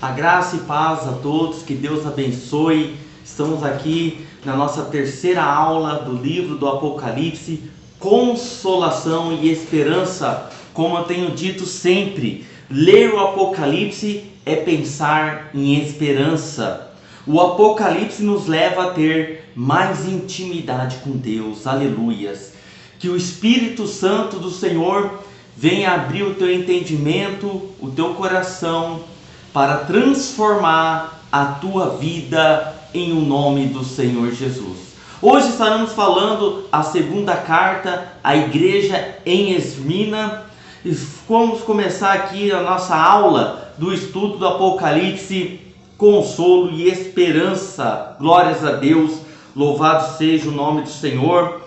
A graça e paz a todos, que Deus abençoe. Estamos aqui na nossa terceira aula do livro do Apocalipse, Consolação e Esperança. Como eu tenho dito sempre, ler o Apocalipse é pensar em esperança. O Apocalipse nos leva a ter mais intimidade com Deus, aleluias. Que o Espírito Santo do Senhor venha abrir o teu entendimento, o teu coração, para transformar a tua vida em o nome do Senhor Jesus. Hoje estaremos falando a segunda carta à igreja em Esmirna. E vamos começar aqui a nossa aula do estudo do Apocalipse, consolo e esperança. Glórias a Deus, louvado seja o nome do Senhor.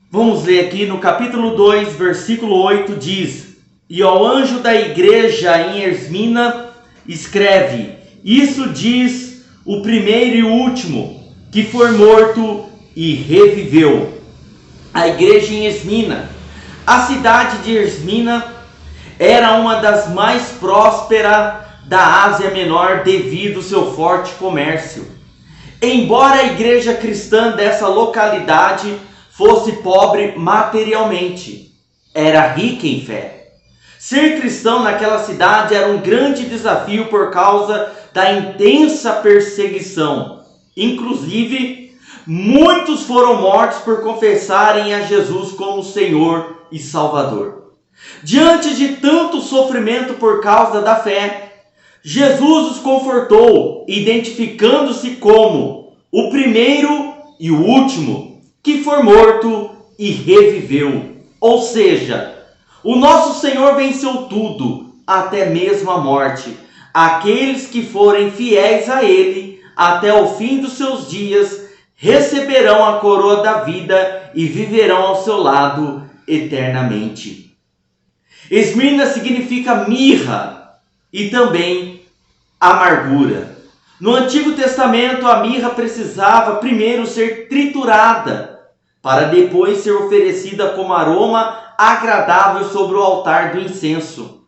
Vamos ler aqui no capítulo 2, versículo 8, diz: E ao anjo da igreja em Esmirna escreve: Isso diz o primeiro e o último, que foi morto e reviveu. A igreja em Esmirna. A cidade de Esmirna era uma das mais prósperas da Ásia Menor devido ao seu forte comércio. Embora a igreja cristã dessa localidade fosse pobre materialmente, era rica em fé. Ser cristão naquela cidade era um grande desafio por causa da intensa perseguição. Inclusive, muitos foram mortos por confessarem a Jesus como Senhor e Salvador. Diante de tanto sofrimento por causa da fé, Jesus os confortou, identificando-se como o primeiro e o último, que foi morto e reviveu. Ou seja, o nosso Senhor venceu tudo, até mesmo a morte. Aqueles que forem fiéis a Ele até o fim dos seus dias receberão a coroa da vida e viverão ao seu lado eternamente. Esmirna significa mirra e também amargura. No Antigo Testamento, a mirra precisava primeiro ser triturada, para depois ser oferecida como aroma agradável sobre o altar do incenso,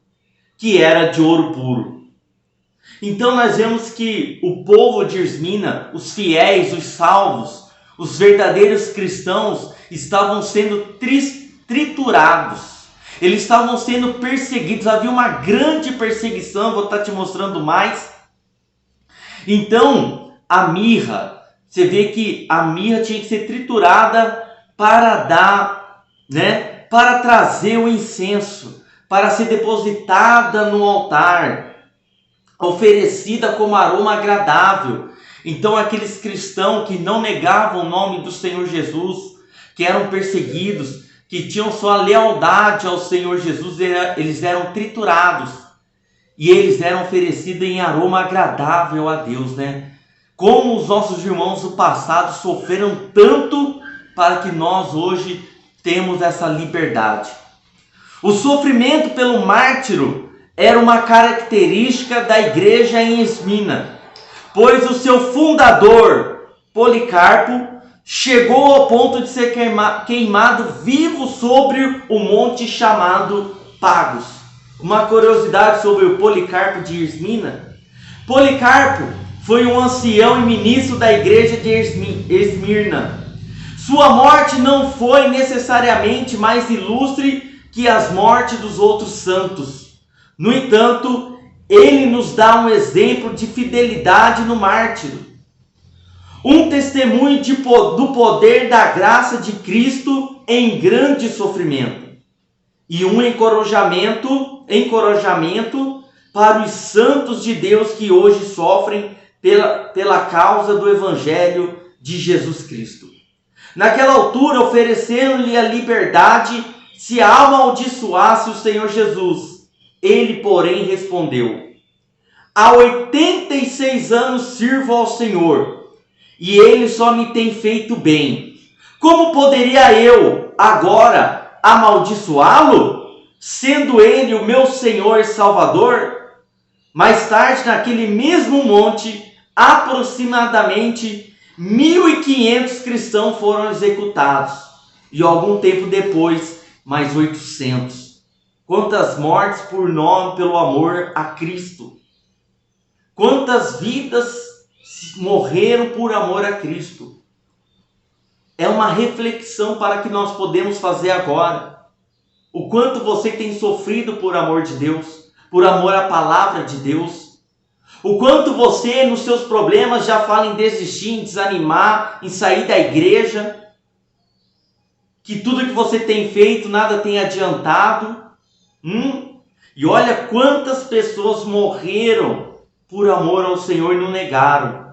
que era de ouro puro. Então nós vemos que o povo de Esmirna, os fiéis, os salvos, os verdadeiros cristãos, estavam sendo triturados. Eles estavam sendo perseguidos, havia uma grande perseguição, vou estar te mostrando mais. Então, a mirra, você vê que a mirra tinha que ser triturada para dar, para trazer o incenso, para ser depositada no altar, oferecida como aroma agradável. Então aqueles cristãos que não negavam o nome do Senhor Jesus, que eram perseguidos, que tinham sua lealdade ao Senhor Jesus, eles eram triturados e eles eram oferecidos em aroma agradável a Deus, Como os nossos irmãos do passado sofreram tanto para que nós hoje temos essa liberdade. O sofrimento pelo mártiro era uma característica da igreja em Esmirna, pois o seu fundador, Policarpo, chegou ao ponto de ser queimado vivo sobre o monte chamado Pagos. Uma curiosidade sobre o Policarpo de Esmirna: Policarpo foi um ancião e ministro da igreja de Esmirna. Sua morte não foi necessariamente mais ilustre que as mortes dos outros santos. No entanto, ele nos dá um exemplo de fidelidade no mártiro. Um testemunho do poder da graça de Cristo em grande sofrimento. E um encorajamento para os santos de Deus que hoje sofrem pela causa do Evangelho de Jesus Cristo. Naquela altura, oferecendo-lhe a liberdade se amaldiçoasse o Senhor Jesus. Ele, porém, respondeu: Há 86 anos sirvo ao Senhor, e Ele só me tem feito bem. Como poderia eu, agora, amaldiçoá-lo, sendo Ele o meu Senhor e Salvador? Mais tarde, naquele mesmo monte, aproximadamente 1.500 cristãos foram executados, e algum tempo depois, mais 800. Quantas mortes pelo amor a Cristo. Quantas vidas morreram por amor a Cristo? É uma reflexão para que nós podemos fazer agora. O quanto você tem sofrido por amor de Deus, por amor à palavra de Deus. O quanto você, nos seus problemas, já fala em desistir, em desanimar, em sair da igreja. Que tudo que você tem feito, nada tem adiantado. E olha quantas pessoas morreram por amor ao Senhor e não negaram.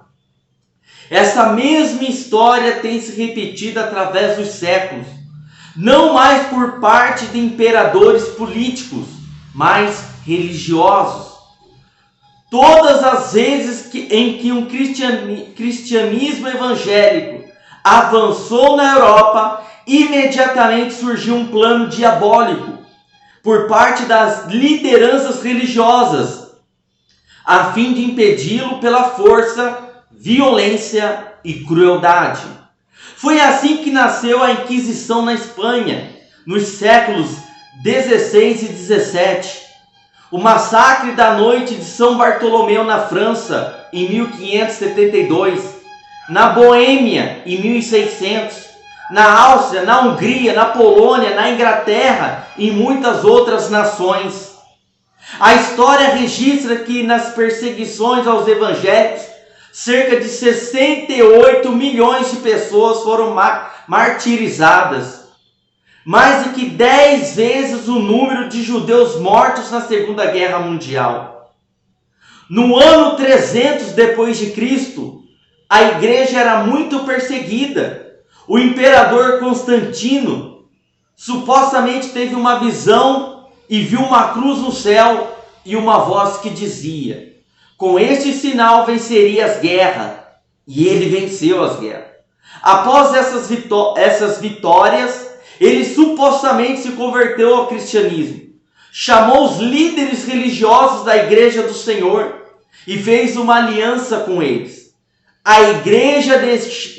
Essa mesma história tem se repetido através dos séculos. Não mais por parte de imperadores políticos, mas religiosos. Todas as vezes em que um cristianismo evangélico avançou na Europa, imediatamente surgiu um plano diabólico por parte das lideranças religiosas, a fim de impedi-lo pela força, violência e crueldade. Foi assim que nasceu a Inquisição na Espanha, nos séculos 16 e 17. O massacre da noite de São Bartolomeu na França, em 1572. Na Boêmia, em 1600. Na Áustria, na Hungria, na Polônia, na Inglaterra e muitas outras nações. A história registra que nas perseguições aos evangélicos, cerca de 68 milhões de pessoas foram martirizadas. Mais do que 10 vezes o número de judeus mortos na Segunda Guerra Mundial. No ano 300 depois de Cristo, a igreja era muito perseguida. O imperador Constantino supostamente teve uma visão e viu uma cruz no céu e uma voz que dizia: com este sinal venceria as guerras. E ele venceu as guerras. Após essas vitórias, ele supostamente se converteu ao cristianismo. Chamou os líderes religiosos da igreja do Senhor e fez uma aliança com eles. A igreja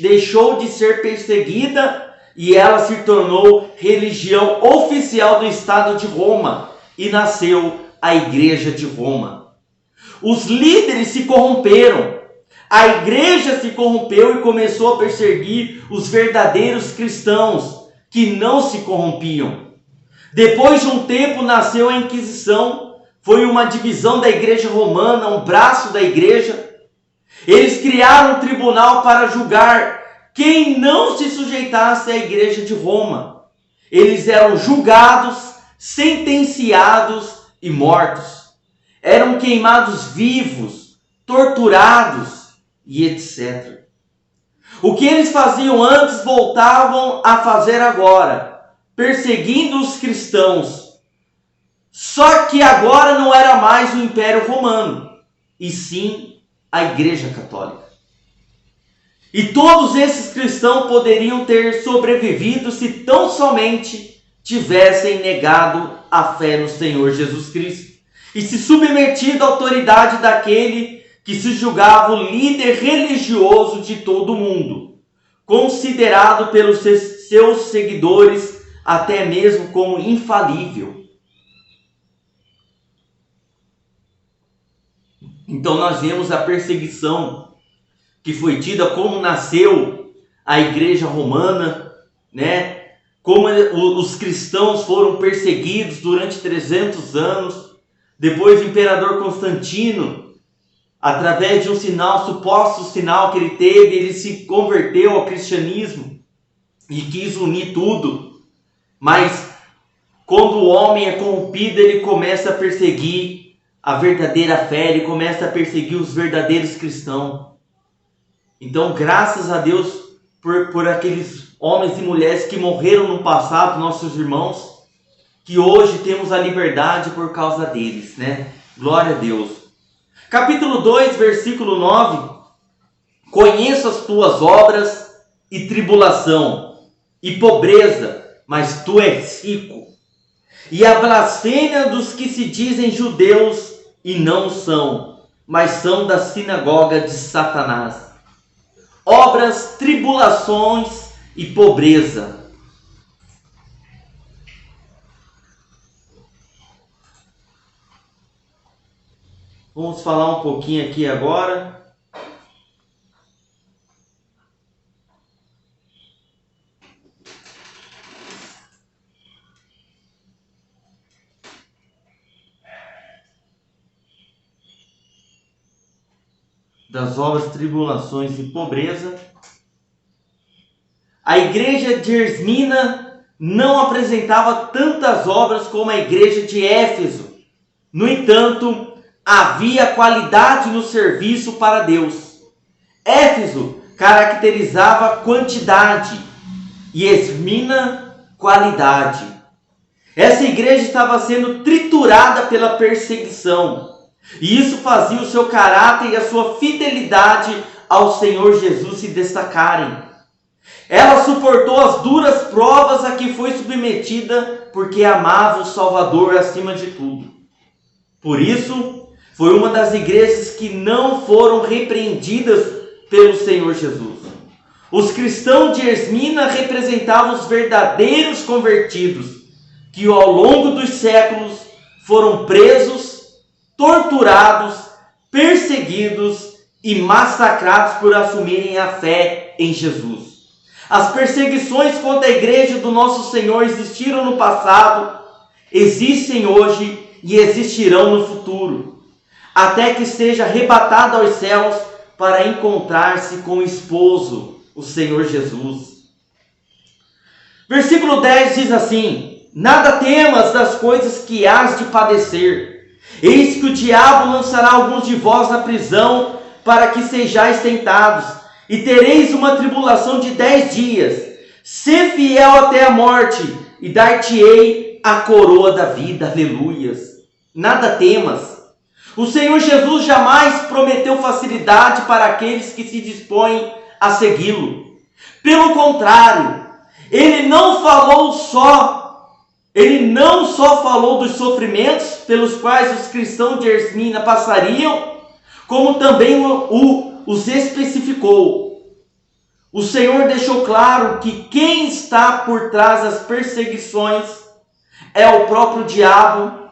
deixou de ser perseguida e ela se tornou religião oficial do Estado de Roma e nasceu a Igreja de Roma. Os líderes se corromperam, a igreja se corrompeu e começou a perseguir os verdadeiros cristãos que não se corrompiam. Depois de um tempo nasceu a Inquisição, foi uma divisão da igreja romana, um braço da igreja. Eles criaram um tribunal para julgar quem não se sujeitasse à igreja de Roma. Eles eram julgados, sentenciados e mortos. Eram queimados vivos, torturados e etc. O que eles faziam antes voltavam a fazer agora, perseguindo os cristãos. Só que agora não era mais o Império Romano, e sim a Igreja Católica. E todos esses cristãos poderiam ter sobrevivido se tão somente tivessem negado a fé no Senhor Jesus Cristo e se submetido à autoridade daquele que se julgava o líder religioso de todo o mundo, considerado pelos seus seguidores até mesmo como infalível. Então nós vemos a perseguição que foi tida, como nasceu a igreja romana, né? Como os cristãos foram perseguidos durante 300 anos. Depois o imperador Constantino, através de um sinal, suposto sinal que ele teve, ele se converteu ao cristianismo e quis unir tudo. Mas quando o homem é corrompido, ele começa a perseguir a verdadeira fé, ele começa a perseguir os verdadeiros cristãos. Então, graças a Deus por aqueles homens e mulheres que morreram no passado, nossos irmãos, que hoje temos a liberdade por causa deles, né? Glória a Deus. Capítulo 2, versículo 9. Conheço as tuas obras e tribulação e pobreza, mas tu és rico. E a blasfêmia dos que se dizem judeus e não são, mas são da sinagoga de Satanás. Obras, tribulações e pobreza. Vamos falar um pouquinho aqui agora das obras, tribulações e pobreza. A igreja de Esmirna não apresentava tantas obras como a igreja de Éfeso. No entanto, havia qualidade no serviço para Deus. Éfeso caracterizava quantidade e Esmirna qualidade. Essa igreja estava sendo triturada pela perseguição. E isso fazia o seu caráter e a sua fidelidade ao Senhor Jesus se destacarem. Ela suportou as duras provas a que foi submetida porque amava o Salvador acima de tudo. Por isso, foi uma das igrejas que não foram repreendidas pelo Senhor Jesus. Os cristãos de Esmirna representavam os verdadeiros convertidos, que ao longo dos séculos foram presos, torturados, perseguidos e massacrados por assumirem a fé em Jesus. As perseguições contra a igreja do nosso Senhor existiram no passado, existem hoje e existirão no futuro, até que seja arrebatado aos céus para encontrar-se com o esposo, o Senhor Jesus. Versículo 10 diz assim: nada temas das coisas que hás de padecer. Eis que o diabo lançará alguns de vós na prisão, para que sejais tentados, e tereis uma tribulação de 10 dias. Sê fiel até a morte, e dar-te-ei a coroa da vida. Aleluias. Nada temas. O Senhor Jesus jamais prometeu facilidade para aqueles que se dispõem a segui-lo. Pelo contrário, Ele não só falou dos sofrimentos pelos quais os cristãos de Esmirna passariam, como também os especificou. O Senhor deixou claro que quem está por trás das perseguições é o próprio diabo,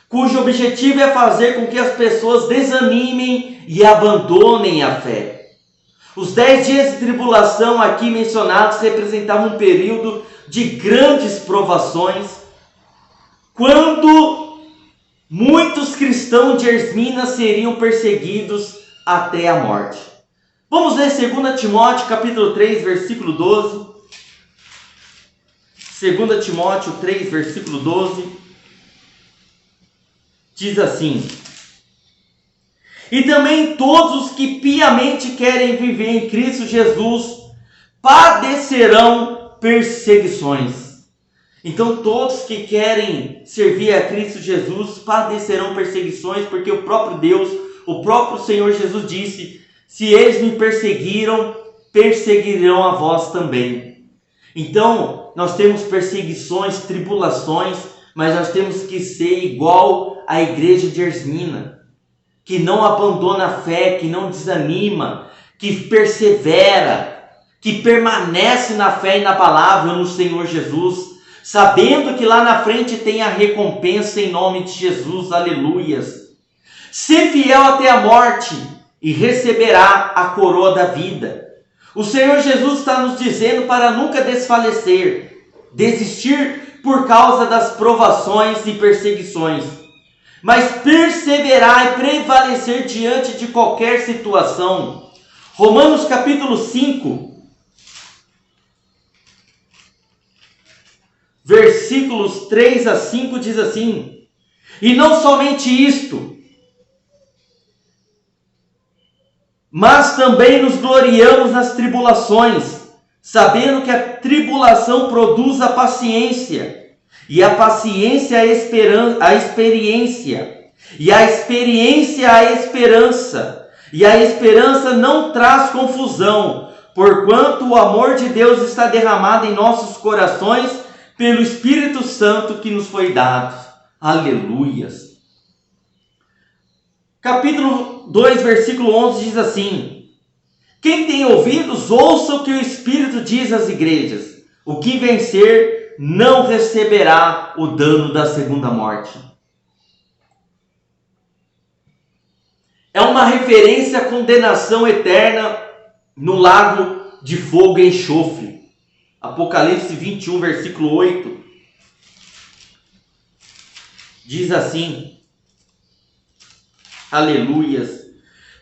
cujo objetivo é fazer com que as pessoas desanimem e abandonem a fé. Os 10 dias de tribulação aqui mencionados representavam um período de grandes provações, quando muitos cristãos de Esmirna seriam perseguidos até a morte. Vamos ler 2 Timóteo capítulo 3, versículo 12. 2 Timóteo 3, versículo 12. Diz assim: e também todos os que piamente querem viver em Cristo Jesus padecerão perseguições. Então todos que querem servir a Cristo Jesus padecerão perseguições, porque o próprio Deus, o próprio Senhor Jesus disse: se eles me perseguiram, perseguirão a vós também. Então nós temos perseguições, tribulações, mas nós temos que ser igual à igreja de Esmirna, que não abandona a fé, que não desanima, que persevera, que permanece na fé e na palavra no Senhor Jesus, sabendo que lá na frente tem a recompensa em nome de Jesus. Aleluias. Ser fiel até a morte e receberá a coroa da vida. O Senhor Jesus está nos dizendo para nunca desfalecer, desistir por causa das provações e perseguições, mas perseverar e prevalecer diante de qualquer situação. Romanos capítulo 5, versículos 3 a 5 diz assim: e não somente isto, mas também nos gloriamos nas tribulações, sabendo que a tribulação produz a paciência, e a paciência a experiência, e a experiência a esperança, e a esperança não traz confusão, porquanto o amor de Deus está derramado em nossos corações pelo Espírito Santo que nos foi dado. Aleluias. Capítulo 2, versículo 11 diz assim: quem tem ouvidos, ouça o que o Espírito diz às igrejas. O que vencer não receberá o dano da segunda morte. é uma referência à condenação eterna no lago de fogo e enxofre. Apocalipse 21, versículo 8, diz assim, aleluias: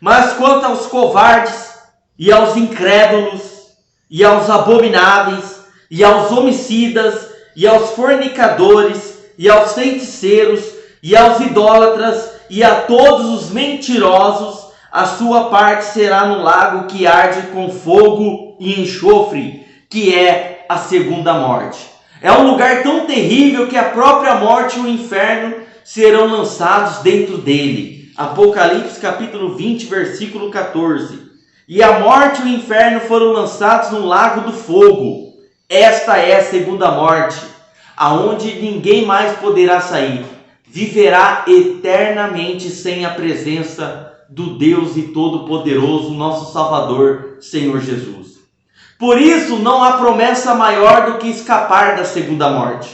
mas quanto aos covardes, e aos incrédulos, e aos abomináveis, e aos homicidas, e aos fornicadores, e aos feiticeiros, e aos idólatras, e a todos os mentirosos, a sua parte será no lago que arde com fogo e enxofre, que é a segunda morte. É um lugar tão terrível que a própria morte e o inferno serão lançados dentro dele. Apocalipse capítulo 20, versículo 14. E a morte e o inferno foram lançados no lago do fogo. Esta é a segunda morte, aonde ninguém mais poderá sair. Viverá eternamente sem a presença do Deus e Todo-Poderoso, nosso Salvador, Senhor Jesus. Por isso, não há promessa maior do que escapar da segunda morte.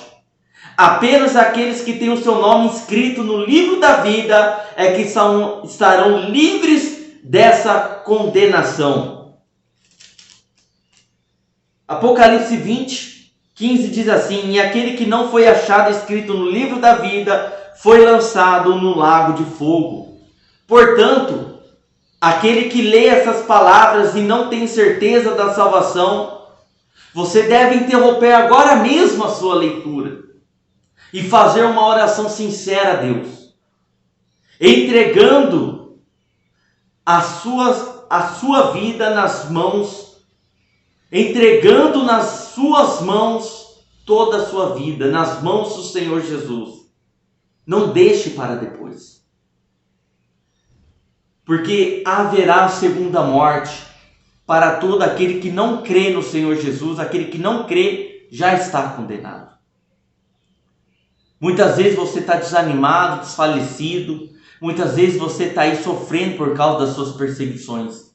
Apenas aqueles que têm o seu nome inscrito no livro da vida é que estarão livres dessa condenação. Apocalipse 20, 15 diz assim: e aquele que não foi achado escrito no livro da vida foi lançado no lago de fogo. Portanto, aquele que lê essas palavras e não tem certeza da salvação, você deve interromper agora mesmo a sua leitura e fazer uma oração sincera a Deus, entregando a sua vida nas mãos, entregando nas suas mãos toda a sua vida, nas mãos do Senhor Jesus. Não deixe para depois, porque haverá segunda morte para todo aquele que não crê no Senhor Jesus. Aquele que não crê já está condenado. Muitas vezes você está desanimado, desfalecido. Muitas vezes você está aí sofrendo por causa das suas perseguições.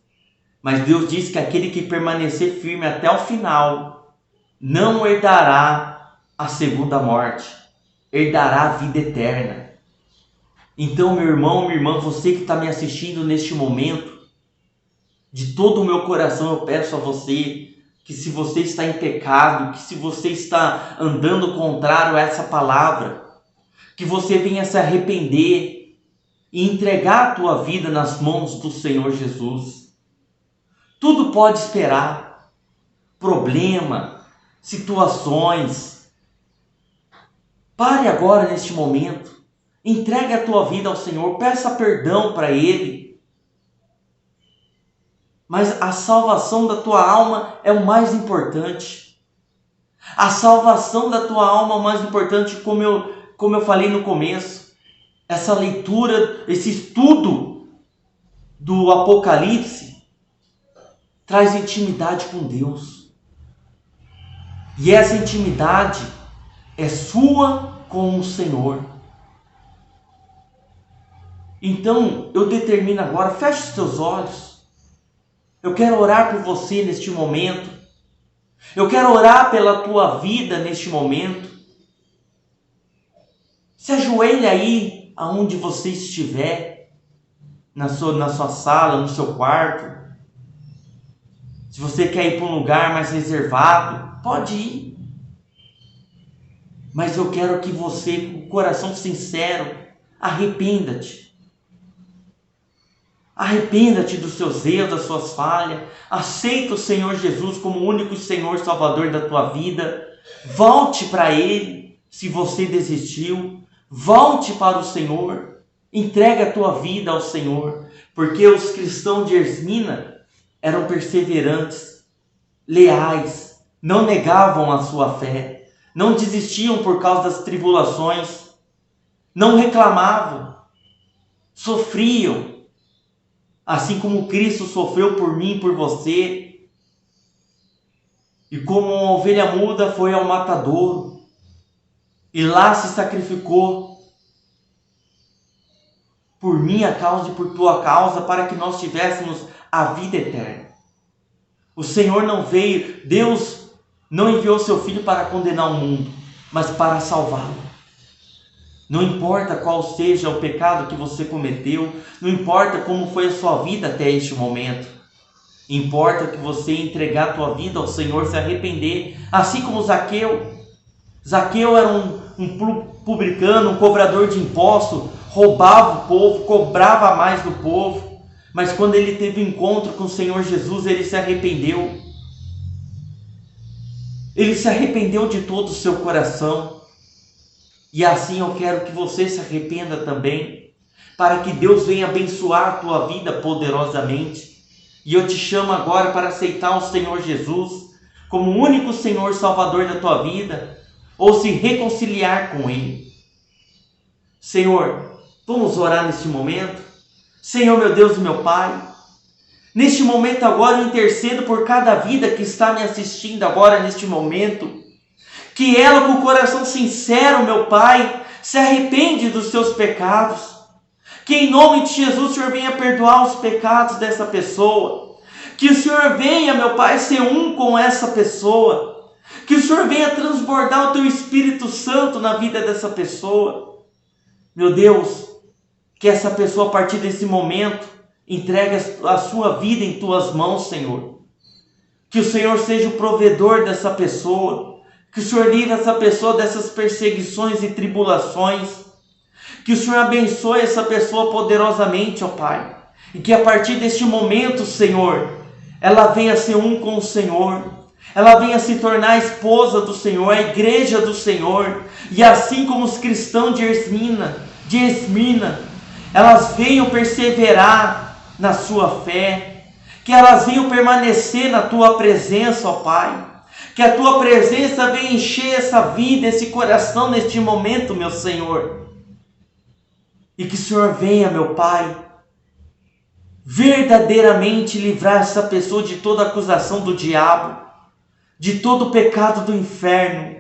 Mas Deus diz que aquele que permanecer firme até o final não herdará a segunda morte, herdará a vida eterna. Então, meu irmão, minha irmã, você que está me assistindo neste momento, de todo o meu coração eu peço a você que, se você está em pecado, que se você está andando contrário a essa palavra, que você venha se arrepender e entregar a tua vida nas mãos do Senhor Jesus. Tudo pode esperar. Problema, situações. Pare agora neste momento. Entregue a tua vida ao Senhor. Peça perdão para Ele. Mas a salvação da tua alma é o mais importante. A salvação da tua alma é o mais importante, como eu falei no começo. Essa leitura, esse estudo do Apocalipse traz intimidade com Deus. E essa intimidade é sua com o Senhor. Então, eu determino agora, feche os teus olhos. Eu quero orar por você neste momento. Eu quero orar pela tua vida neste momento. Se ajoelhe aí, aonde você estiver, na sua sala, no seu quarto. Se você quer ir para um lugar mais reservado, pode ir. Mas eu quero que você, com o coração sincero, arrependa-te. Arrependa-te dos seus erros, das suas falhas. Aceita o Senhor Jesus como o único Senhor Salvador da tua vida. Volte para Ele, se você desistiu. Volte para o Senhor. Entregue a tua vida ao Senhor. Porque os cristãos de Esmina eram perseverantes, leais, não negavam a sua fé, não desistiam por causa das tribulações, não reclamavam, sofriam, assim como Cristo sofreu por mim e por você, e como uma ovelha muda foi ao matadouro, e lá se sacrificou por minha causa e por tua causa, para que nós tivéssemos a vida eterna. O Senhor não veio, Deus não enviou seu Filho para condenar o mundo, mas para salvá-lo. Não importa qual seja o pecado que você cometeu, não importa como foi a sua vida até este momento. Importa que você entregar a tua vida ao Senhor, se arrepender, assim como Zaqueu. Zaqueu era um publicano, um cobrador de impostos, roubava o povo, cobrava mais do povo, mas quando ele teve um encontro com o Senhor Jesus, ele se arrependeu. Ele se arrependeu de todo o seu coração. E assim eu quero que você se arrependa também, para que Deus venha abençoar a tua vida poderosamente. E eu te chamo agora para aceitar o Senhor Jesus como o único Senhor Salvador da tua vida, ou se reconciliar com Ele. Senhor, vamos orar neste momento? Senhor, meu Deus e meu Pai, neste momento agora eu intercedo por cada vida que está me assistindo agora neste momento, que ela com o coração sincero, meu Pai, se arrepende dos seus pecados, que em nome de Jesus o Senhor venha perdoar os pecados dessa pessoa, que o Senhor venha, meu Pai, ser um com essa pessoa, que o Senhor venha transbordar o Teu Espírito Santo na vida dessa pessoa. Meu Deus, que essa pessoa a partir desse momento entregue a sua vida em Tuas mãos, Senhor. Que o Senhor seja o provedor dessa pessoa, que o Senhor livre essa pessoa dessas perseguições e tribulações, que o Senhor abençoe essa pessoa poderosamente, ó Pai, e que a partir deste momento, Senhor, ela venha ser um com o Senhor, ela venha se tornar a esposa do Senhor, a igreja do Senhor, e assim como os cristãos de Esmirna, elas venham perseverar na sua fé, que elas venham permanecer na Tua presença, ó Pai, que a Tua presença venha encher essa vida, esse coração neste momento, meu Senhor, e que o Senhor venha, meu Pai, verdadeiramente livrar essa pessoa de toda acusação do diabo, de todo o pecado do inferno,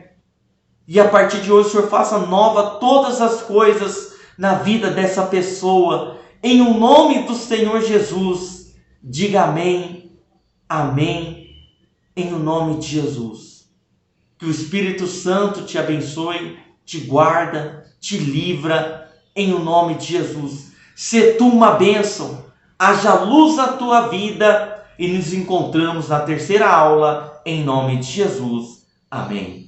e a partir de hoje o Senhor faça nova todas as coisas na vida dessa pessoa, em o nome do Senhor Jesus. Diga amém, amém, em o nome de Jesus. Que o Espírito Santo te abençoe, te guarda, te livra, em o nome de Jesus. Se tu uma bênção, haja luz na tua vida, e nos encontramos na terceira aula, em nome de Jesus. Amém.